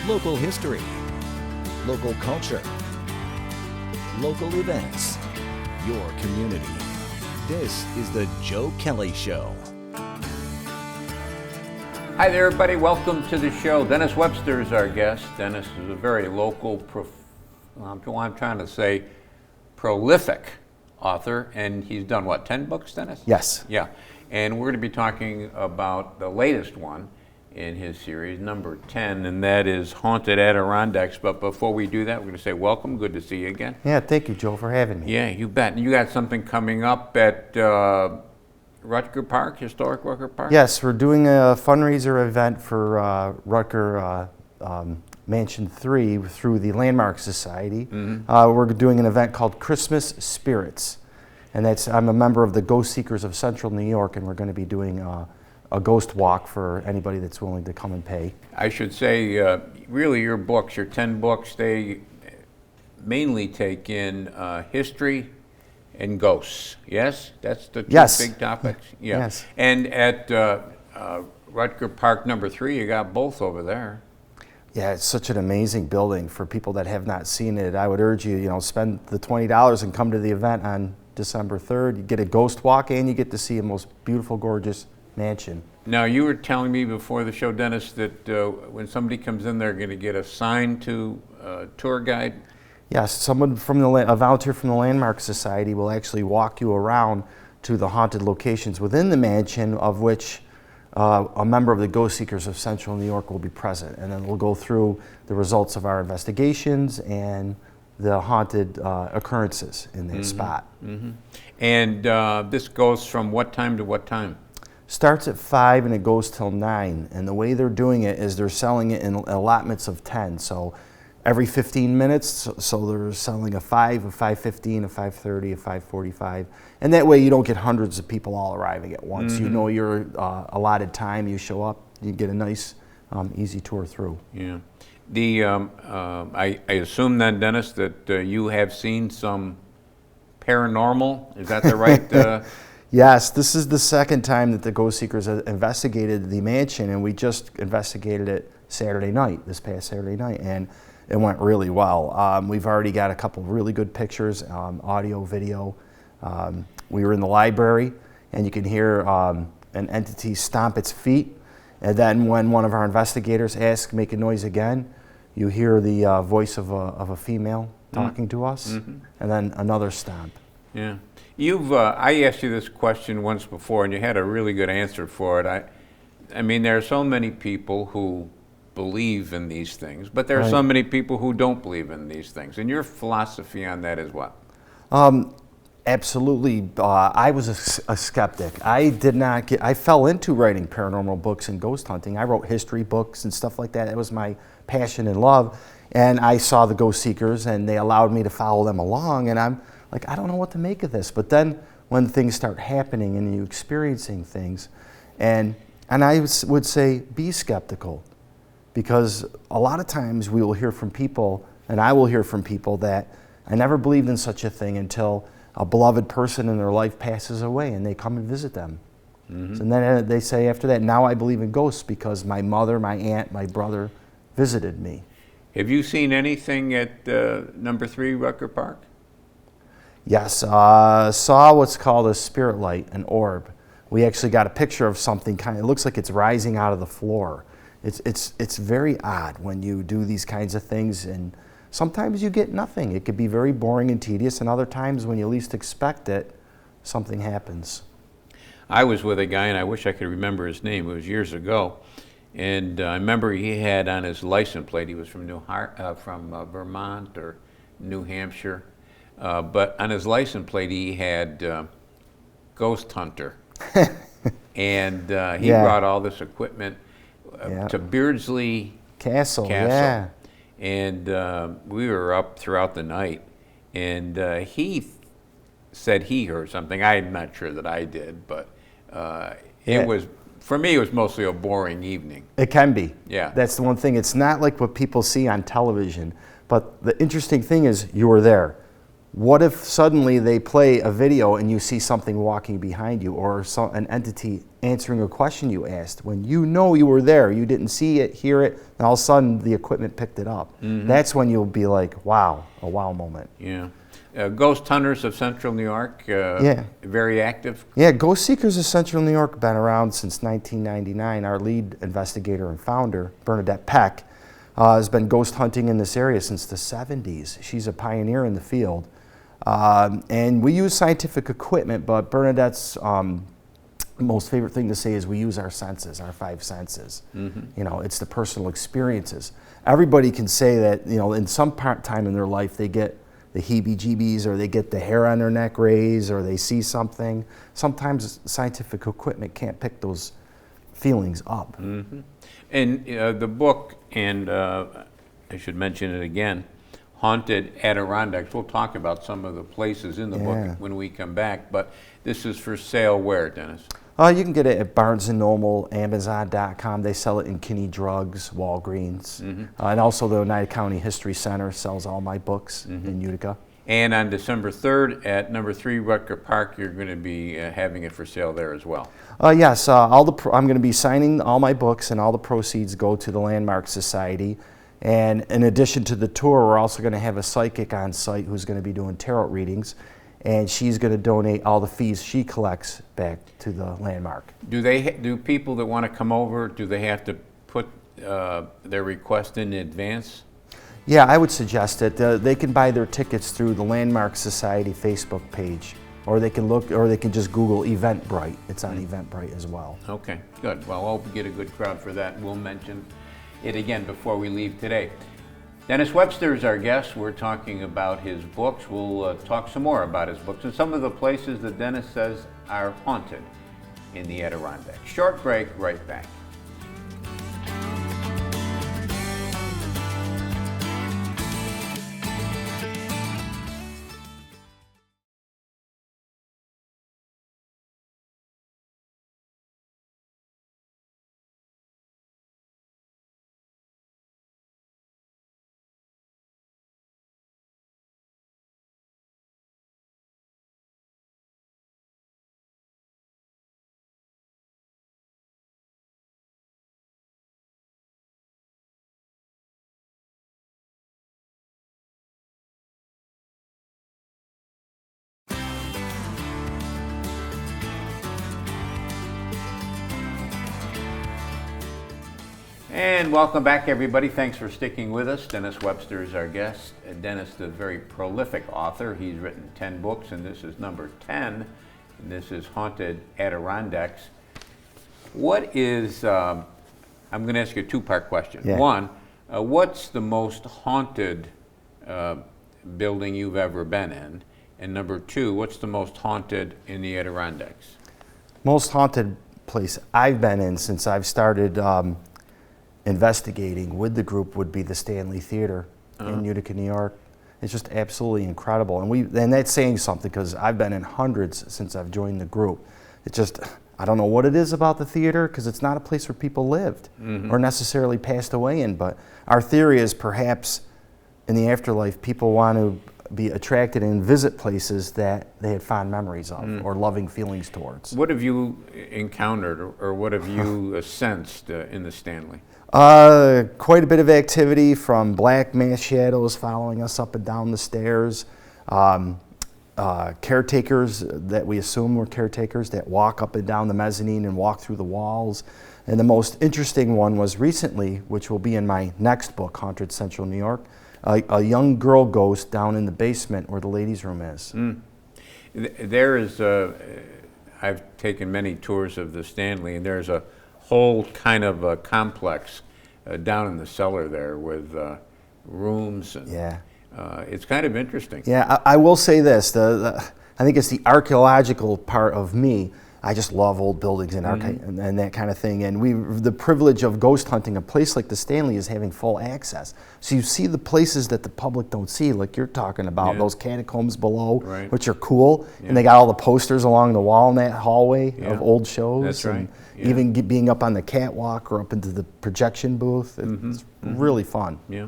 local history, local culture, local events, your community. This is the Joe Kelly Show. Hi there, everybody. Welcome to the show. Dennis Webster is our guest. Dennis is a very local, prolific author, and he's done, 10 books, Dennis? Yes. Yeah, and we're going to be talking about the latest one in his series, number 10, and that is Haunted Adirondacks. But before we do that, we're going to say welcome. Good to see you again. Yeah, thank you, Joe, for having me. Yeah, you bet. And you got something coming up at Rutger Park, Historic Rutger Park? Yes, we're doing a fundraiser event for Rutger Mansion 3 through the Landmark Society. Mm-hmm. We're doing an event called Christmas Spirits. And I'm a member of the Ghost Seekers of Central New York, and we're going to be doing a ghost walk for anybody that's willing to come and pay. I should say, really your books, your 10 books, they mainly take in history and ghosts. Yes? That's the two big topics? Yeah. Yes. And at Rutger Park number 3, you got both over there. Yeah, it's such an amazing building. For people that have not seen it, I would urge you, spend the $20 and come to the event on December 3rd. You get a ghost walk and you get to see a most beautiful, gorgeous mansion. Now, you were telling me before the show, Dennis, that when somebody comes in, they're going to get assigned to a tour guide? Yes, someone from a volunteer from the Landmark Society will actually walk you around to the haunted locations within the mansion, of which a member of the Ghost Seekers of Central New York will be present. And then we'll go through the results of our investigations and the haunted occurrences in that spot. Mm-hmm. And this goes from what time to what time? Starts at 5 and it goes till 9. And the way they're doing it is they're selling it in allotments of 10. So every 15 minutes, so they're selling a 5, a 5:15, a 5:30, a 5:45. And that way you don't get hundreds of people all arriving at once. Mm-hmm. You know your allotted time, you show up, you get a nice, easy tour through. Yeah. I assume then, Dennis, that you have seen some paranormal, is that the right? Yes, this is the second time that the Ghost Seekers have investigated the mansion, and we just investigated it this past Saturday night, and it went really well. We've already got a couple of really good pictures, audio, video. We were in the library, and you can hear an entity stomp its feet, and then when one of our investigators asks, make a noise again, you hear the voice of a female talking to us, and then another stomp. Yeah. I asked you this question once before, and you had a really good answer for it. I mean, there are so many people who believe in these things, but there are so many people who don't believe in these things. And your philosophy on that is what? Absolutely. I was a skeptic. I fell into writing paranormal books and ghost hunting. I wrote history books and stuff like that. That was my passion and love. And I saw the Ghost Seekers, and they allowed me to follow them along. And I'm like, I don't know what to make of this. But then when things start happening and you're experiencing things, and I would say be skeptical, because a lot of times we will hear from people, and I will hear from people, that I never believed in such a thing until a beloved person in their life passes away and they come and visit them. Mm-hmm. And then they say after that, now I believe in ghosts because my mother, my aunt, my brother visited me. Have you seen anything at number 3 Rutger Park? Yes, saw what's called a spirit light, an orb. We actually got a picture of something it looks like it's rising out of the floor. It's very odd when you do these kinds of things, and sometimes you get nothing. It could be very boring and tedious, and other times when you least expect it, something happens. I was with a guy, and I wish I could remember his name. It was years ago, and I remember he had on his license plate, he was from Vermont or New Hampshire, but on his license plate he had Ghost Hunter, and he brought all this equipment to Beardsley Castle. Yeah. And we were up throughout the night, and he said he heard something. I'm not sure that I did, but it was, for me, it was mostly a boring evening. It can be. Yeah. That's the one thing. It's not like what people see on television, but the interesting thing is you were there. What if suddenly they play a video and you see something walking behind you, or an entity answering a question you asked when you know you were there, you didn't see it, hear it, and all of a sudden the equipment picked it up. That's when you'll be like, wow, a wow moment. Yeah. Ghost Hunters of Central New York, very active. Yeah, Ghost Seekers of Central New York have been around since 1999. Our lead investigator and founder, Bernadette Peck, has been ghost hunting in this area since the 70s. She's a pioneer in the field. And we use scientific equipment, but Bernadette's most favorite thing to say is we use our senses, our 5 senses. You know, it's the personal experiences. Everybody can say that, you know, in some time in their life they get the heebie-jeebies, or they get the hair on their neck raised, or they see something. Sometimes scientific equipment can't pick those feelings up. And the book, and I should mention it again, Haunted Adirondacks. We'll talk about some of the places in the book when we come back, but this is for sale where, Dennis? You can get it at Barnes & Noble, Amazon.com. They sell it in Kinney Drugs, Walgreens. And also the Oneida County History Center sells all my books in Utica. And on December 3rd at number 3 Rutger Park, you're going to be having it for sale there as well. Yes, I'm going to be signing all my books, and all the proceeds go to the Landmark Society. And in addition to the tour, we're also going to have a psychic on site who's going to be doing tarot readings, and she's going to donate all the fees she collects back to the Landmark. Do people that want to come over, do they have to put their request in advance? Yeah, I would suggest it. They can buy their tickets through the Landmark Society Facebook page, or they can just Google Eventbrite. It's on Eventbrite as well. Okay, good. Well, I hope we get a good crowd for that. We'll mention it again before we leave today. Dennis Webster is our guest. We're talking about his books. We'll talk some more about his books and some of the places that Dennis says are haunted in the Adirondacks. Short break, right back. And welcome back, everybody. Thanks for sticking with us. Dennis Webster is our guest. Dennis, the very prolific author. He's written 10 books, and this is number 10. And this is Haunted Adirondacks. What is, I'm going to ask you a two-part question. Yeah. One, what's the most haunted building you've ever been in? And number two, what's the most haunted in the Adirondacks? Most haunted place I've been in since I've started investigating with the group would be the Stanley Theater in Utica, New York. It's just absolutely incredible, and that's saying something because I've been in hundreds since I've joined the group. It's just, I don't know what it is about the theater, because it's not a place where people lived or necessarily passed away in, but our theory is perhaps in the afterlife people want to be attracted and visit places that they had fond memories of or loving feelings towards. What have you encountered or what have you sensed in the Stanley? Quite a bit of activity, from black mass shadows following us up and down the stairs, caretakers that we assume were caretakers that walk up and down the mezzanine and walk through the walls. And the most interesting one was recently, which will be in my next book, Haunted Central New York, a young girl ghost down in the basement where the ladies' room is. There is, I've taken many tours of the Stanley, and there's a whole kind of a complex down in the cellar there with rooms. And, it's kind of interesting. Yeah, I will say this. I think it's the archaeological part of me. I just love old buildings and and that kind of thing. And the privilege of ghost hunting a place like the Stanley is having full access. So you see the places that the public don't see, like you're talking about, those catacombs below, which are cool. And they got all the posters along the wall in that hallway of old shows. That's right. Even being up on the catwalk or up into the projection booth. really fun. Yeah.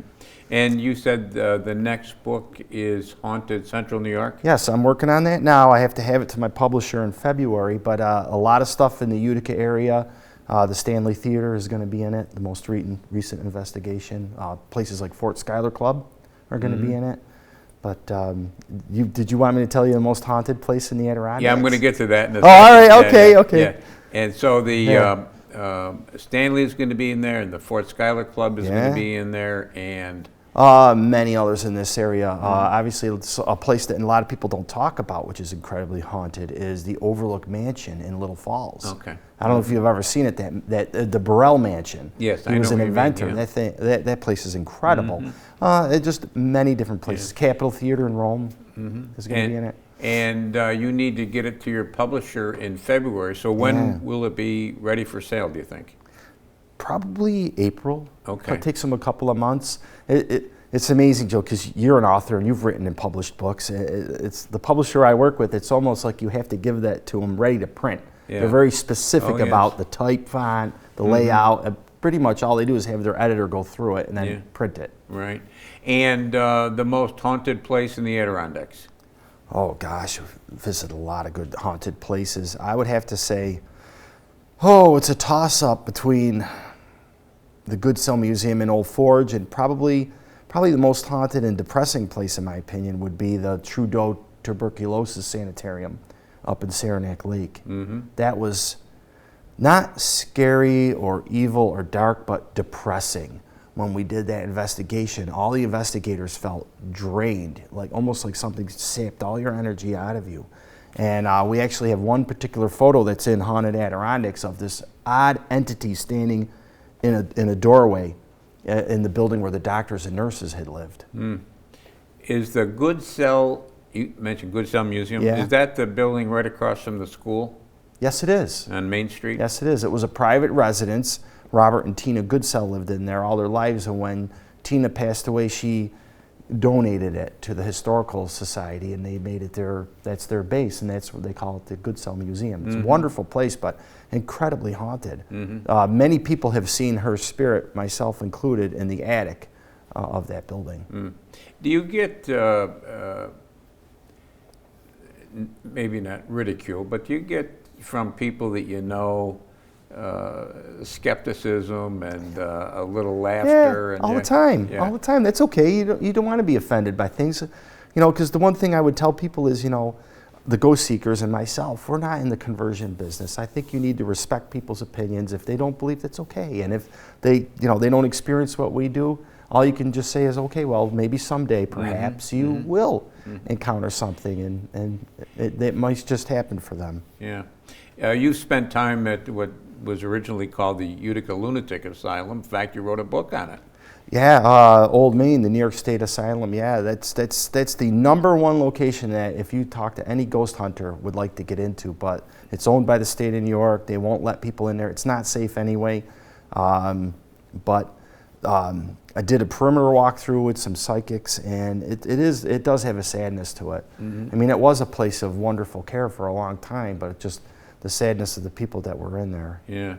And you said the next book is Haunted Central New York? Yes, I'm working on that now. I have to have it to my publisher in February, but a lot of stuff in the Utica area. The Stanley Theater is going to be in it, the most recent investigation. Places like Fort Schuyler Club are going to be in it. But did you want me to tell you the most haunted place in the Adirondacks? Yeah, I'm going to get to that in a second. All right, okay, yeah, okay. Yeah. And so the Stanley is going to be in there, and the Fort Schuyler Club is going to be in there, and many others in this area. Obviously, it's a place that a lot of people don't talk about, which is incredibly haunted, is the Overlook Mansion in Little Falls. Okay. I don't know if you've ever seen it. The Burrell Mansion. Yes, he was an inventor. Mean, yeah. That place is incredible. Just many different places. Yeah. Capitol Theater in Rome is going to be in it. And you need to get it to your publisher in February. So when will it be ready for sale, do you think? Probably April. Okay. It takes them a couple of months. It's amazing, Joe, because you're an author and you've written and published books. It's the publisher I work with. It's almost like you have to give that to them ready to print. Yeah. They're very specific about the type font, the layout. Pretty much all they do is have their editor go through it and then print it. Right. And the most haunted place in the Adirondacks? Oh, gosh, I've visited a lot of good haunted places. I would have to say, it's a toss-up between the Goodsell Museum in Old Forge, and probably the most haunted and depressing place, in my opinion, would be the Trudeau Tuberculosis Sanitarium up in Saranac Lake. That was not scary or evil or dark, but depressing. When we did that investigation, all the investigators felt drained, almost like something sapped all your energy out of you. And we actually have one particular photo that's in Haunted Adirondacks of this odd entity standing in a doorway in the building where the doctors and nurses had lived. Is the Goodsell, you mentioned Goodsell Museum, is that the building right across from the school? Yes, it is. On Main Street? Yes, it is. It was a private residence. Robert and Tina Goodsell lived in there all their lives, and when Tina passed away, she donated it to the Historical Society, and they made it that's their base, and that's what they call it, the Goodsell Museum. It's a wonderful place, but incredibly haunted. Many people have seen her spirit, myself included, in the attic of that building. Do you get, maybe not ridicule, but do you get from people that you know skepticism and a little laughter? Yeah, all the time. All the time. That's okay. You don't want to be offended by things, because the one thing I would tell people is, the ghost seekers and myself, we're not in the conversion business. I think you need to respect people's opinions. If they don't believe, that's okay. And if they don't experience what we do, all you can just say is, okay, well, maybe someday, perhaps, you will encounter something, and it might just happen for them. Yeah. You spent time at what was originally called the Utica Lunatic Asylum. In fact, you wrote a book on it. Yeah, Old Main, the New York State Asylum. Yeah, that's the #1 location that if you talk to any ghost hunter would like to get into. But it's owned by the state of New York. They won't let people in there. It's not safe anyway. But I did a perimeter walkthrough with some psychics, and it does have a sadness to it. I mean, it was a place of wonderful care for a long time, but it just the sadness of the people that were in there. Yeah.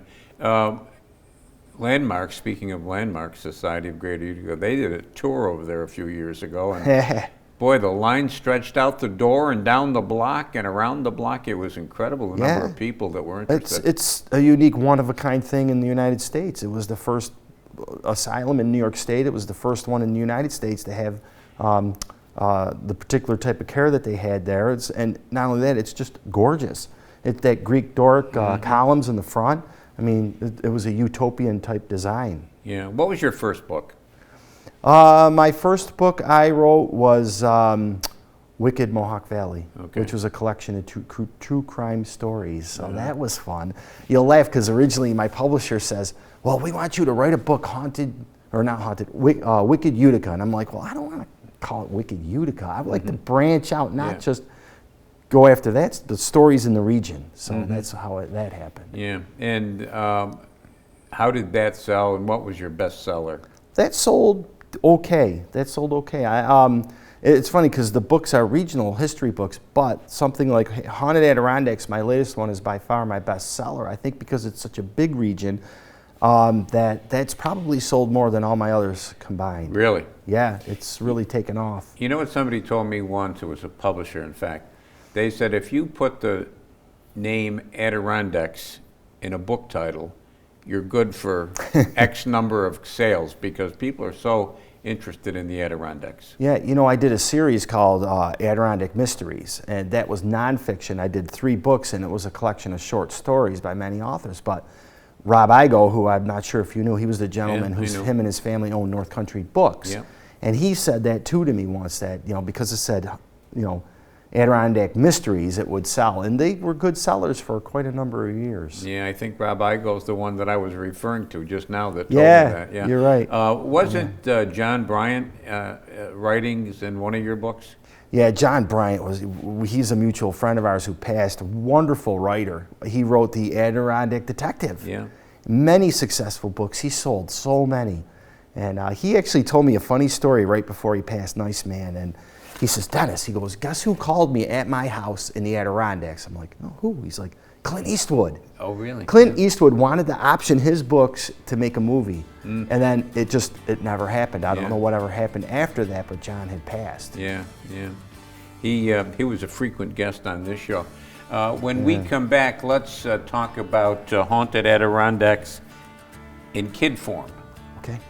Landmarks, speaking of Landmarks, Society of Greater Utica, they did a tour over there a few years ago, and boy, the line stretched out the door and down the block and around the block. It was incredible, the number of people that were interested. It's a unique, one-of-a-kind thing in the United States. It was the first asylum in New York State. It was the first one in the United States to have the particular type of care that they had there. And not only that, it's just gorgeous. It's that Greek Doric columns in the front. I mean, it was a utopian type design. Yeah. What was your first book? My first book I wrote was Wicked Mohawk Valley, which was a collection of true crime stories. So that was fun. You'll laugh because originally my publisher says, well, we want you to write a book Wicked Utica. And I'm like, well, I don't want to call it Wicked Utica. I would like to branch out, not just go after the stories in the region. So that's how that happened. Yeah. And how did that sell, and what was your bestseller? That sold okay. It's funny because the books are regional history books, but something like Haunted Adirondacks, my latest one, is by far my bestseller. I think because it's such a big region, that's probably sold more than all my others combined. Really? Yeah, it's really taken off. You know what somebody told me once? It was a publisher, in fact. They said if you put the name Adirondacks in a book title, you're good for X number of sales because people are so interested in the Adirondacks. Yeah, you know, I did a series called Adirondack Mysteries, and that was nonfiction. I did 3 books, and it was a collection of short stories by many authors. But Rob Igo, who I'm not sure if you knew, he was the gentleman him and his family owned North Country Books. Yeah. And he said that too to me once, that, you know, because it said, you know, Adirondack Mysteries, it would sell. And they were good sellers for quite a number of years. Yeah, I think Rob Igo's the one that I was referring to just now that told me that. Yeah, you're right. Wasn't John Bryant writings in one of your books? Yeah, John Bryant he's a mutual friend of ours who passed, a wonderful writer. He wrote The Adirondack Detective. Yeah. Many successful books. He sold so many. And he actually told me a funny story right before he passed, nice man. And he says, Dennis, he goes, guess who called me at my house in the Adirondacks? I'm like, oh, who? He's like, Clint Eastwood. Oh, really? Clint Eastwood wanted to option his books to make a movie. And then it never happened. I don't know whatever happened after that, but John had passed. Yeah, yeah. He was a frequent guest on this show. When we come back, let's talk about Haunted Adirondacks in kid form. Okay.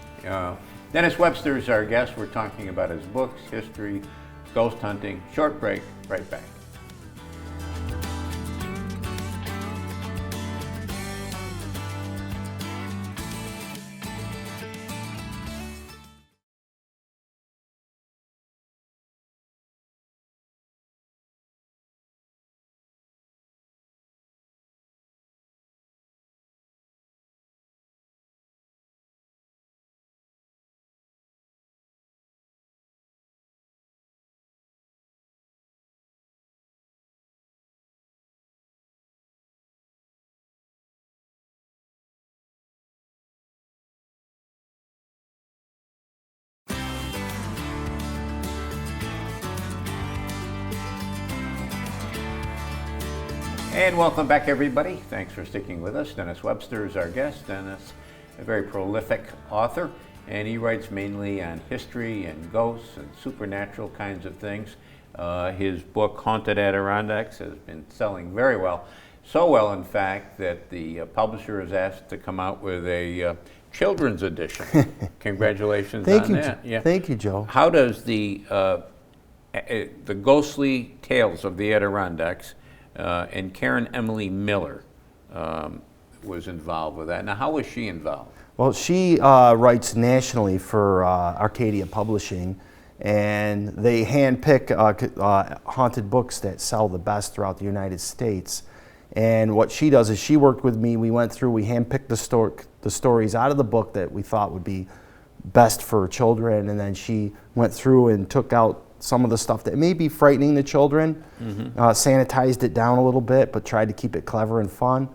Dennis Webster is our guest. We're talking about his books, history, ghost hunting. Short break, right back. And welcome back, everybody. Thanks for sticking with us. Dennis Webster is our guest. Dennis, a very prolific author, and he writes mainly on history and ghosts and supernatural kinds of things. His book, Haunted Adirondacks, has been selling very well. So well, in fact, that the publisher has asked to come out with a children's edition. Congratulations on that. Yeah. Thank you, Joe. How does the ghostly tales of the Adirondacks, and Karen Emily Miller was involved with that. Now, how was she involved? Well, she writes nationally for Arcadia Publishing, and they handpick haunted books that sell the best throughout the United States. And what she does is she worked with me. We went through, we handpicked the stories out of the book that we thought would be best for children, and then she went through and took out some of the stuff that may be frightening the children, sanitized it down a little bit, but tried to keep it clever and fun.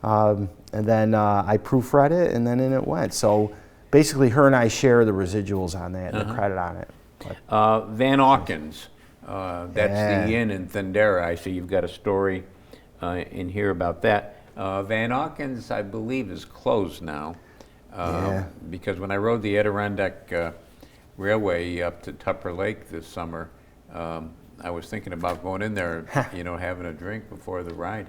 And then I proofread it, and then in it went. So basically, her and I share the residuals on that, the credit on it. Van Auken's, that's the inn in Thundera. I see you've got a story in here about that. Van Auken's, I believe, is closed now. Because when I rode the Adirondack Railway up to Tupper Lake this summer, I was thinking about going in there, having a drink before the ride.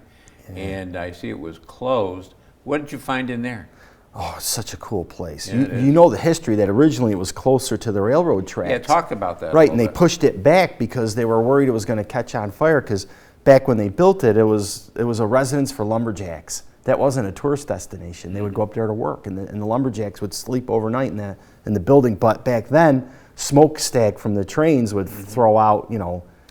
And I see it was closed. What did you find in there? Oh, it's such a cool place. You know the history that originally it was closer to the railroad tracks. Yeah, talk about that. Right, and they pushed it back because they were worried it was going to catch on fire, because back when they built it, it was a residence for lumberjacks. That wasn't a tourist destination. They would go up there to work, and the lumberjacks would sleep overnight in the building. But back then, smokestack from the trains would throw out,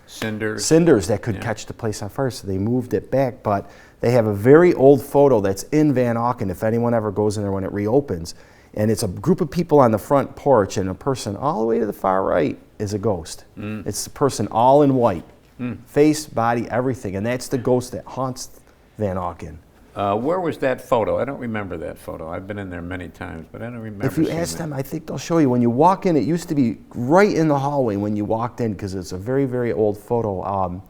cinders that could catch the place on fire. So they moved it back. But they have a very old photo that's in Van Auken, if anyone ever goes in there when it reopens. And it's a group of people on the front porch, and a person all the way to the far right is a ghost. It's the person all in white, face, body, everything. And that's the ghost that haunts Van Auken. Where was that photo? I don't remember that photo. I've been in there many times, but I don't remember. If you ask them, I think they'll show you. When you walk in, it used to be right in the hallway when you walked in, because it's a very, very old photo.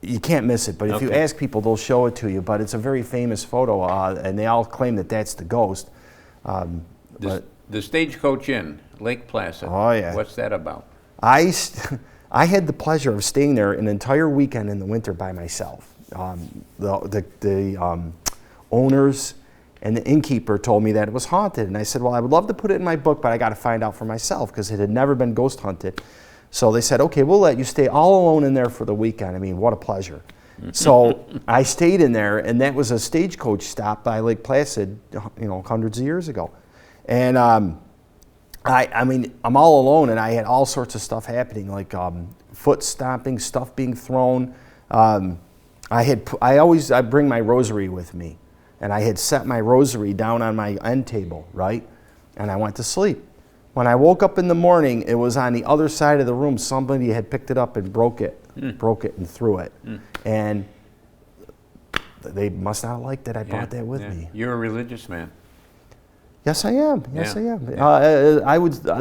you can't miss it. But if you ask people, they'll show it to you. But it's a very famous photo, and they all claim that that's the ghost. The Stagecoach Inn, Lake Placid. Oh, yeah. What's that about? I had the pleasure of staying there an entire weekend in the winter by myself. The owners and the innkeeper told me that it was haunted, and I said, well, I would love to put it in my book, but I got to find out for myself because it had never been ghost hunted. So they said, okay, we'll let you stay all alone in there for the weekend. I mean, what a pleasure. So I stayed in there, and that was a stagecoach stop by Lake Placid, hundreds of years ago. And I mean, I'm all alone, and I had all sorts of stuff happening, like foot stomping, stuff being thrown. I bring my rosary with me, and I had set my rosary down on my end table, right? And I went to sleep. When I woke up in the morning, it was on the other side of the room. Somebody had picked it up and broke it and threw it. And they must not have liked that I brought that with me. You're a religious man. Yes, I am. Yes, I am.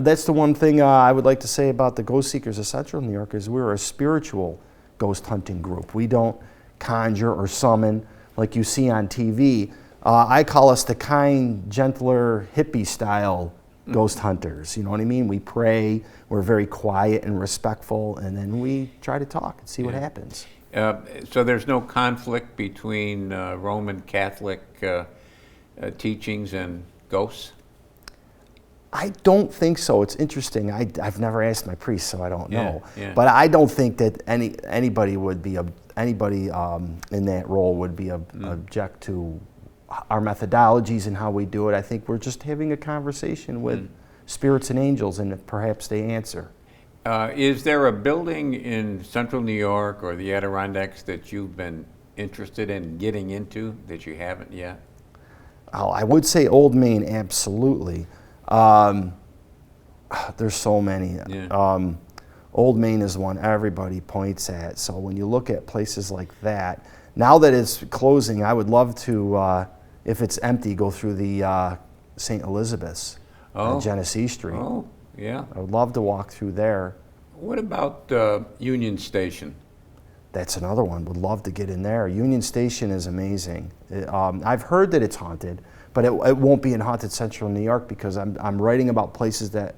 That's the one thing I would like to say about the Ghost Seekers of Central New York is we're a spiritual ghost hunting group. We don't conjure or summon like you see on TV. I call us the kind, gentler, hippie style ghost hunters. You know what I mean? We pray. We're very quiet and respectful, and then we try to talk and see what happens. So there's no conflict between Roman Catholic teachings and ghosts? I don't think so. It's interesting. I've never asked my priest, so I don't know. Yeah. But I don't think that anybody would be in that role would be object to our methodologies and how we do it. I think we're just having a conversation with spirits and angels, and perhaps they answer. Is there a building in Central New York or the Adirondacks that you've been interested in getting into that you haven't yet? I would say Old Main, absolutely. There's so many. Yeah. Old Main is one everybody points at. So when you look at places like that, now that it's closing, I would love to, if it's empty, go through the St. Elizabeth's on Genesee Street. Oh, yeah. I would love to walk through there. What about Union Station? That's another one. Would love to get in there. Union Station is amazing. I've heard that it's haunted, but it won't be in haunted Central New York because I'm writing about places that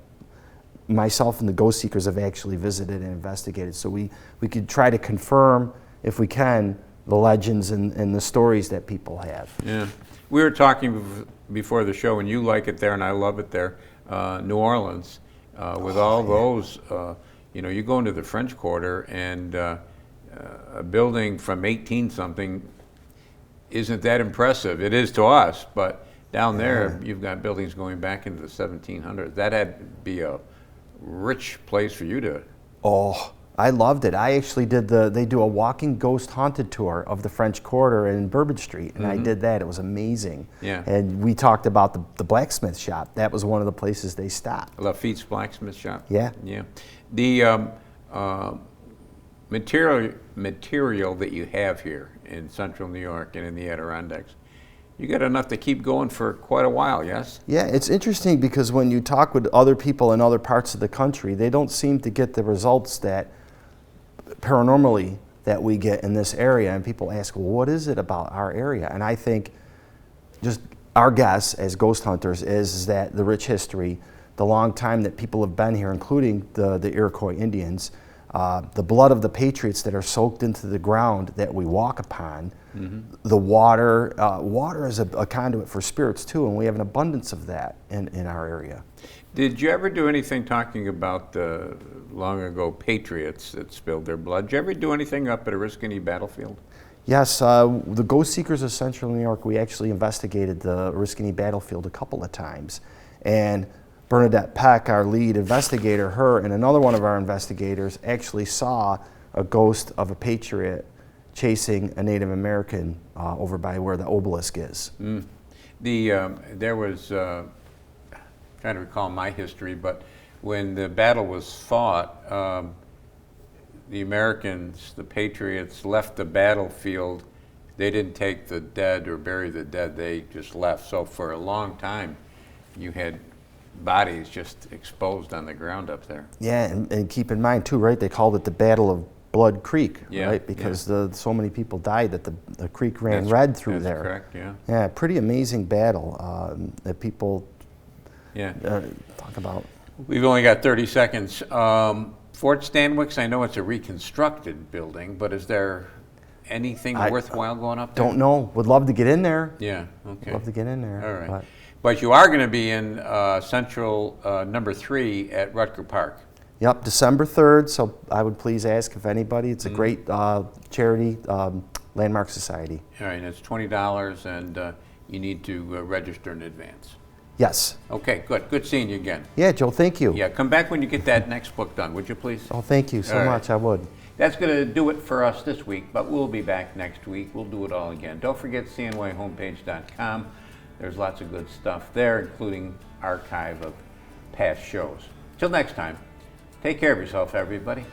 myself and the Ghost Seekers have actually visited and investigated. So we could try to confirm, if we can, the legends and the stories that people have. Yeah. We were talking before the show, and you like it there, and I love it there. New Orleans, with all those, you go into the French Quarter, and a building from 18-something isn't that impressive. It is to us, but down there, you've got buildings going back into the 1700s. That had to be a rich place for you to... Oh, I loved it. I actually they do a walking ghost haunted tour of the French Quarter in Bourbon Street, and I did that. It was amazing. Yeah. And we talked about the blacksmith shop. That was one of the places they stopped. Lafitte's blacksmith shop? Yeah. Yeah. The material that you have here in Central New York and in the Adirondacks, you got enough to keep going for quite a while, yes? Yeah, it's interesting because when you talk with other people in other parts of the country, they don't seem to get the results that paranormally that we get in this area, and people ask, well, what is it about our area? And I think just our guess as ghost hunters is that the rich history, the long time that people have been here, including the Iroquois Indians, the blood of the patriots that are soaked into the ground that we walk upon, the water. Water is a conduit for spirits too, and we have an abundance of that in our area. Did you ever do anything talking about the long ago patriots that spilled their blood? Did you ever do anything up at Oriskany battlefield? Yes, the Ghost Seekers of Central New York, we actually investigated the Oriskany battlefield a couple of times. And Bernadette Peck, our lead investigator, her and another one of our investigators actually saw a ghost of a patriot chasing a Native American over by where the obelisk is. There was, trying to recall my history, but when the battle was fought, the Americans, the patriots, left the battlefield. They didn't take the dead or bury the dead, they just left. So for a long time, you had bodies just exposed on the ground up there. Yeah, and keep in mind too, right, they called it the Battle of Blood Creek, Yeah, right? Because so many people died that the creek ran That's- red through that's there. correct, yeah. Yeah, pretty amazing battle that people Yeah. talk about. We've only got 30 seconds. Fort Stanwix, I know it's a reconstructed building, but is there anything worthwhile going up there? Don't know. Would love to get in there. Yeah, okay. Love to get in there. All right. but- But you are going to be in Central number 3 at Rutger Park. Yep, December 3rd, so I would please ask if anybody. It's a great charity, Landmark Society. All right, and it's $20, and you need to register in advance. Yes. Okay, good. Good seeing you again. Yeah, Joe, thank you. Yeah, come back when you get that next book done, would you please? Oh, thank you so All right. much. I would. That's going to do it for us this week, but we'll be back next week. We'll do it all again. Don't forget cnyhomepage.com. There's lots of good stuff there, including archive of past shows. Till next time, take care of yourself, everybody.